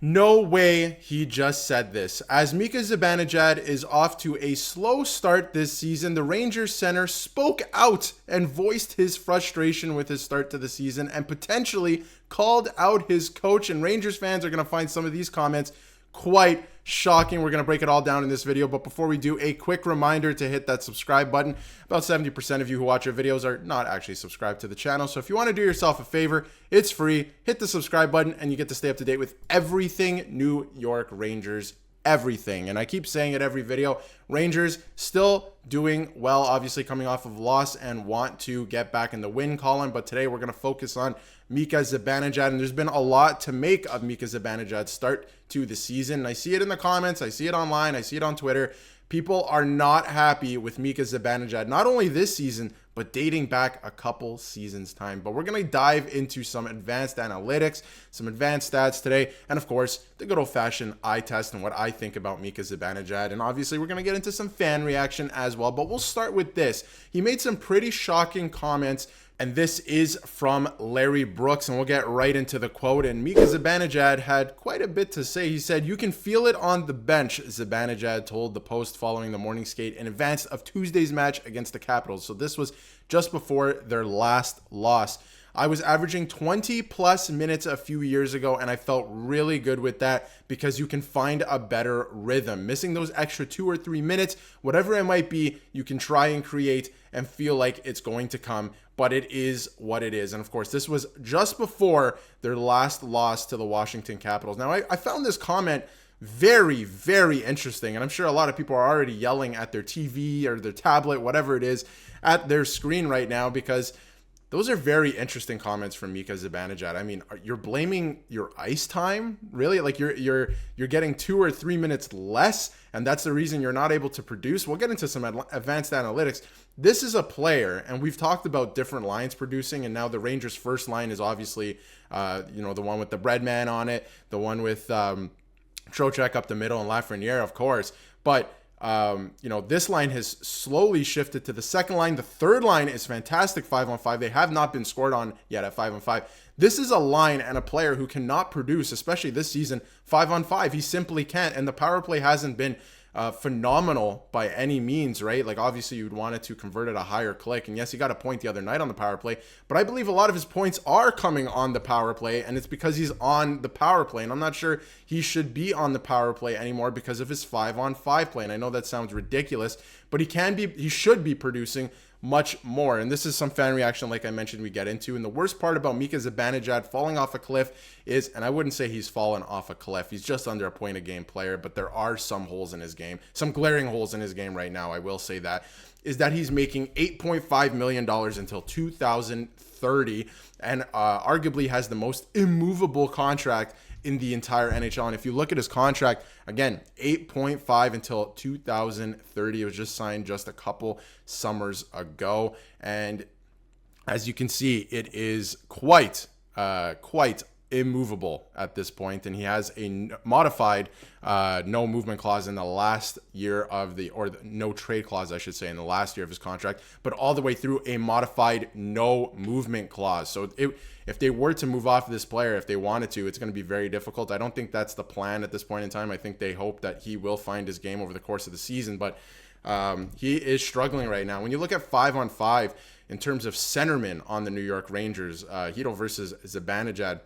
No way he just said this. As Mika Zibanejad is off to a slow start this season, the Rangers center spoke out and voiced his frustration with his start to the season and potentially called out his coach. And Rangers fans are going to find some of these comments quite shocking. We're going to break it all down in this video. But before we do, a quick reminder to hit that subscribe button. About 70% of you who watch our videos are not actually subscribed to the channel. So if you want to do yourself a favor, it's free. Hit the subscribe button and you get to stay up to date with everything New York Rangers. Everything. And I keep saying it every video. Rangers still doing well, obviously coming off of loss and want to get back in the win column. But today we're going to focus on Mika Zibanejad, and there's been a lot to make of Mika Zibanejad's start to the season. I see it in the comments, I see it online, I see it on Twitter. People are not happy with Mika Zibanejad, not only this season, but dating back a couple seasons time. But we're going to dive into some advanced analytics, some advanced stats today, and of course, the good old-fashioned eye test and what I think about Mika Zibanejad. And obviously, we're going to get into some fan reaction as well, but we'll start with this. He made some pretty shocking comments, and this is from Larry Brooks, and we'll get right into the quote. And Mika Zibanejad had quite a bit to say. He said, "You can feel it on the bench," Zibanejad told the Post following the morning skate in advance of Tuesday's match against the Capitals. So this was just before their last loss. "I was averaging 20 plus minutes a few years ago, and I felt really good with that because you can find a better rhythm. Missing those extra 2 or 3 minutes, whatever it might be, you can try and create and feel like it's going to come, but it is what it is." And of course, this was just before their last loss to the Washington Capitals. Now, I found this comment very, very interesting, and I'm sure a lot of people are already yelling at their TV or their tablet, whatever it is, at their screen right now, because those are very interesting comments from Mika Zibanejad. I mean, you're blaming your ice time, really? Like you're getting 2 or 3 minutes less, and that's the reason you're not able to produce. We'll get into some advanced analytics. This is a player, and we've talked about different lines producing, and now the Rangers' first line is obviously, the one with the Breadman on it, the one with Trocheck up the middle, and Lafreniere, of course. But this line has slowly shifted to the second line. The third line is fantastic 5-on-5. They have not been scored on yet at 5-on-5. This is a line and a player who cannot produce, especially this season, 5-on-5. He simply can't. And the power play hasn't been phenomenal by any means, right? Like, obviously you'd want it to convert at a higher click, and yes, he got a point the other night on the power play, but I believe a lot of his points are coming on the power play, and it's because he's on the power play. And I'm not sure he should be on the power play anymore because of his 5-on-5 play. And I know that sounds ridiculous, but he should be producing much more. And this is some fan reaction, like I mentioned, we get into. And the worst part about Mika Zibanejad falling off a cliff is, and I wouldn't say he's fallen off a cliff, he's just under a point a game player, but there are some holes in his game, some glaring holes in his game right now, I will say that, is that he's making $8.5 million until 2030, and arguably has the most immovable contract in the entire NHL. And if you look at his contract, again, 8.5 until 2030. It was just signed just a couple summers ago. And as you can see, it is quite immovable at this point. And he has a modified no movement clause in the last year of no trade clause, I should say, in the last year of his contract, but all the way through a modified no movement clause. So if they were to move off this player, if they wanted to, it's going to be very difficult. I don't think that's the plan at this point in time. I think they hope that he will find his game over the course of the season, but he is struggling right now. When you look at 5-on-5 in terms of centermen on the New York Rangers, Hito versus Zibanejad,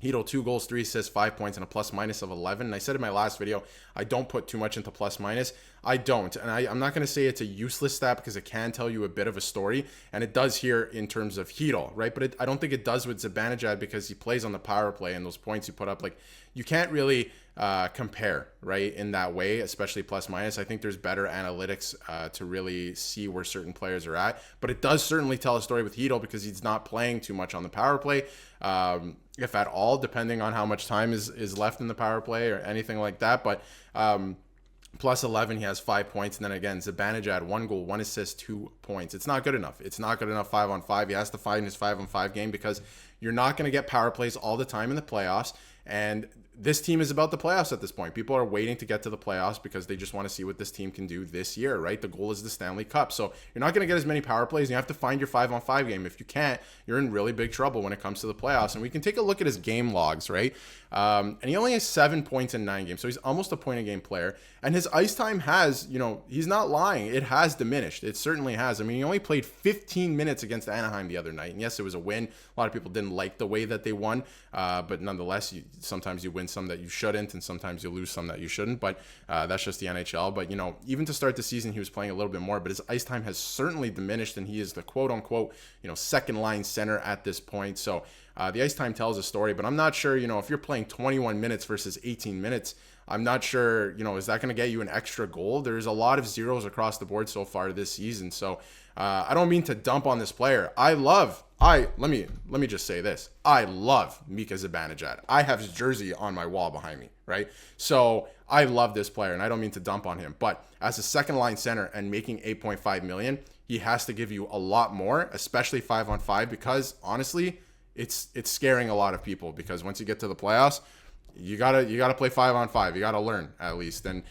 Hito 2 goals, 3 assists, 5 points, and a plus minus of 11. And I said in my last video, I don't put too much into plus minus. I don't. And I'm not going to say it's a useless stat because it can tell you a bit of a story. And it does here in terms of Hito, right? But I don't think it does with Zibanejad because he plays on the power play, and those points you put up, like, you can't really compare, right, in that way, especially plus minus. I think there's better analytics to really see where certain players are at. But it does certainly tell a story with Hito because he's not playing too much on the power play. If at all, depending on how much time is left in the power play or anything like that. But plus 11, he has 5 points. And then again, Zibanejad, 1 goal, 1 assist, 2 points. It's not good enough. It's not good enough 5-on-5. He has to find his 5-on-5 game because you're not going to get power plays all the time in the playoffs. And this team is about the playoffs at this point. People are waiting to get to the playoffs because they just want to see what this team can do this year, right? The goal is the Stanley Cup. So you're not going to get as many power plays, and you have to find your 5-on-5 game. If you can't, you're in really big trouble when it comes to the playoffs. And we can take a look at his game logs, right? And he only has 7 points in 9 games. So he's almost a point a game player. And his ice time has, he's not lying. It has diminished. It certainly has. I mean, he only played 15 minutes against Anaheim the other night. And yes, it was a win. A lot of people didn't like the way that they won. But nonetheless, sometimes you win some that you shouldn't, and sometimes you lose some that you shouldn't. But that's just the NHL. But, even to start the season, he was playing a little bit more. But his ice time has certainly diminished, and he is the quote-unquote, second line center at this point. So the ice time tells a story. But I'm not sure, if you're playing 21 minutes versus 18 minutes, I'm not sure, is that going to get you an extra goal? There's a lot of zeros across the board so far this season. So I don't mean to dump on this player. Let me just say this. I love Mika Zibanejad. I have his jersey on my wall behind me, right? So I love this player, and I don't mean to dump on him. But as a second line center and making $8.5 million, he has to give you a lot more, especially 5-on-5, because honestly, it's scaring a lot of people, because once you get to the playoffs, you gotta play 5-on-5. You gotta learn, at least. And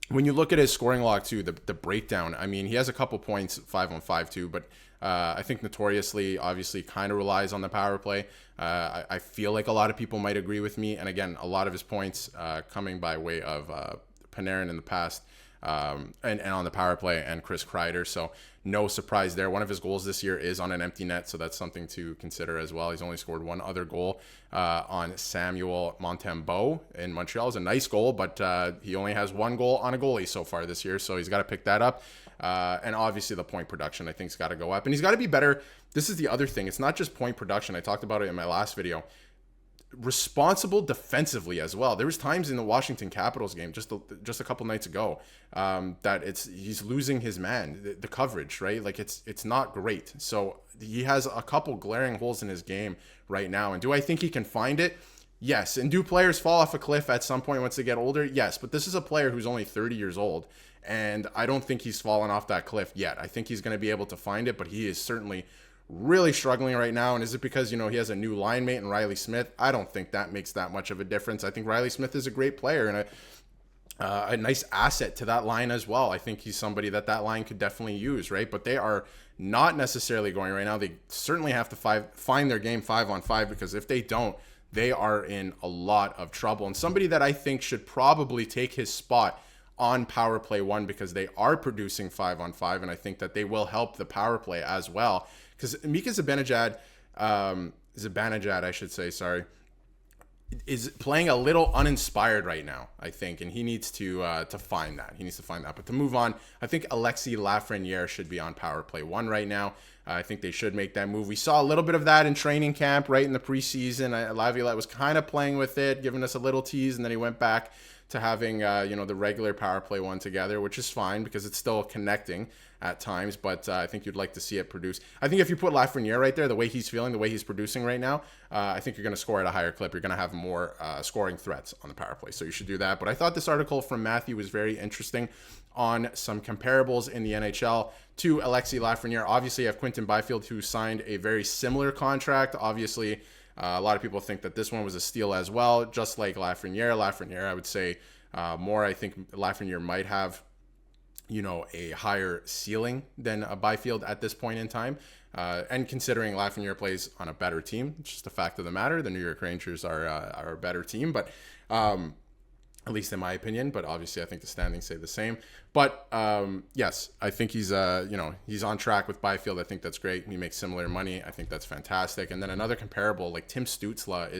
when you look at his scoring log too, the breakdown, I mean, he has a couple points 5-on-5 too, but I think notoriously, obviously, kind of relies on the power play. I feel like a lot of people might agree with me. And again, a lot of his points coming by way of Panarin in the past, and on the power play, and Chris Kreider. So no surprise there. One of his goals this year is on an empty net, so that's something to consider as well. He's only scored one other goal on Samuel Montembeault in Montreal. It's a nice goal, but he only has one goal on a goalie so far this year, so he's got to pick that up. And obviously the point production, I think, has got to go up. And he's got to be better. This is the other thing. It's not just point production. I talked about it in my last video. Responsible defensively as well. There was times in the Washington Capitals game just a couple nights ago that he's losing his man, the coverage, right? Like it's not great. So he has a couple glaring holes in his game right now. And do I think he can find it? Yes. And do players fall off a cliff at some point once they get older? Yes. But this is a player who's only 30 years old, and I don't think he's fallen off that cliff yet. I think he's going to be able to find it, but he is certainly really struggling right now. And is it because, he has a new line mate in Riley Smith? I don't think that makes that much of a difference. I think Riley Smith is a great player and a nice asset to that line as well. I think he's somebody that line could definitely use, right? But they are not necessarily going right now. They certainly have to find their game 5-on-5, because if they don't, they are in a lot of trouble. And somebody that I think should probably take his spot on power play 1, because they are producing 5-on-5, and I think that they will help the power play as well. Because Mika Zibanejad, I should say, sorry, is playing a little uninspired right now, I think, and he needs to find that. He needs to find that. But to move on, I think Alexis Lafreniere should be on power play 1 right now. I think they should make that move. We saw a little bit of that in training camp, right in the preseason. Laviolette was kind of playing with it, giving us a little tease, and then he went back to having the regular power play 1 together, which is fine because it's still connecting at times, but I think you'd like to see it produce. I think if you put Lafreniere right there, the way he's feeling, the way he's producing right now, I think you're going to score at a higher clip. You're going to have more scoring threats on the power play, so you should do that. But I thought this article from Matthew was very interesting on some comparables in the NHL to Alexis Lafreniere. Obviously, you have Quinton Byfield, who signed a very similar contract. Obviously, a lot of people think that this one was a steal as well, just like Lafreniere. Lafreniere, I would say more. I think Lafreniere might have, a higher ceiling than a Byfield at this point in time. And considering Lafreniere plays on a better team, it's just a fact of the matter. The New York Rangers are a better team, but at least in my opinion. But obviously, I think the standings say the same. But yes, I think he's he's on track with Byfield. I think that's great. He makes similar money. I think that's fantastic. And then another comparable, like Tim Stützle,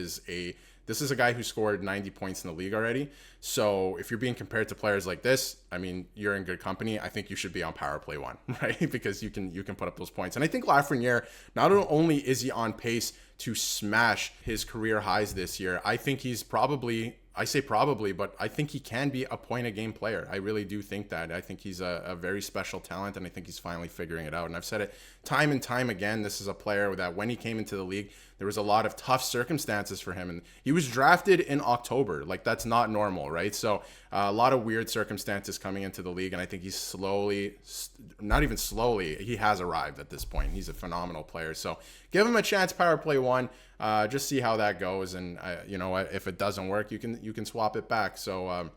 this is a guy who scored 90 points in the league already. So if you're being compared to players like this, I mean, you're in good company. I think you should be on power play 1, right? Because you can put up those points. And I think Lafreniere, not only is he on pace to smash his career highs this year, I think he's probably, I say probably, but I think he can be a point a game player. I really do think that. I think he's a very special talent, and I think he's finally figuring it out. And I've said it time and time again, this is a player that when he came into the league, there was a lot of tough circumstances for him, and he was drafted in October. Like, that's not normal, right? So a lot of weird circumstances coming into the league, and I think he's slowly, not even slowly, he has arrived at this point. He's a phenomenal player. So give him a chance, power play 1. Just see how that goes, and you know what, if it doesn't work, you can swap it back. So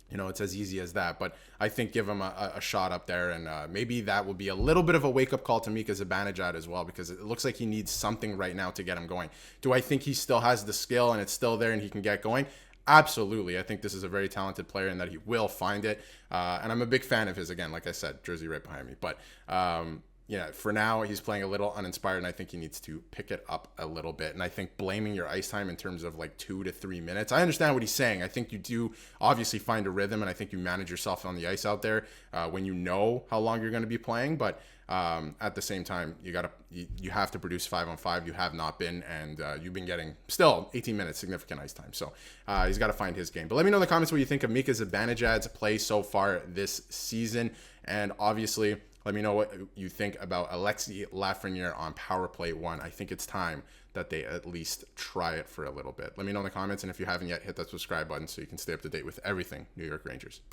you know, it's as easy as that. But I think give him a shot up there, and maybe that will be a little bit of a wake-up call to Mika Zibanejad as well, because it looks like he needs something right now to get him going. Do I think he still has the skill and it's still there and he can get going? Absolutely. I think this is a very talented player and that he will find it. And I'm a big fan of his, again, like I said, jersey right behind me. But yeah, for now, he's playing a little uninspired, and I think he needs to pick it up a little bit. And I think blaming your ice time in terms of like 2 to 3 minutes, I understand what he's saying. I think you do obviously find a rhythm, and I think you manage yourself on the ice out there when you know how long you're going to be playing. But at the same time, you have to produce 5-on-5. You have not been, and you've been getting still 18 minutes, significant ice time. So he's got to find his game. But let me know in the comments what you think of Mika Zibanejad's play so far this season, and obviously, let me know what you think about Alexis Lafreniere on power play 1. I think it's time that they at least try it for a little bit. Let me know in the comments, and if you haven't yet, hit that subscribe button so you can stay up to date with everything New York Rangers.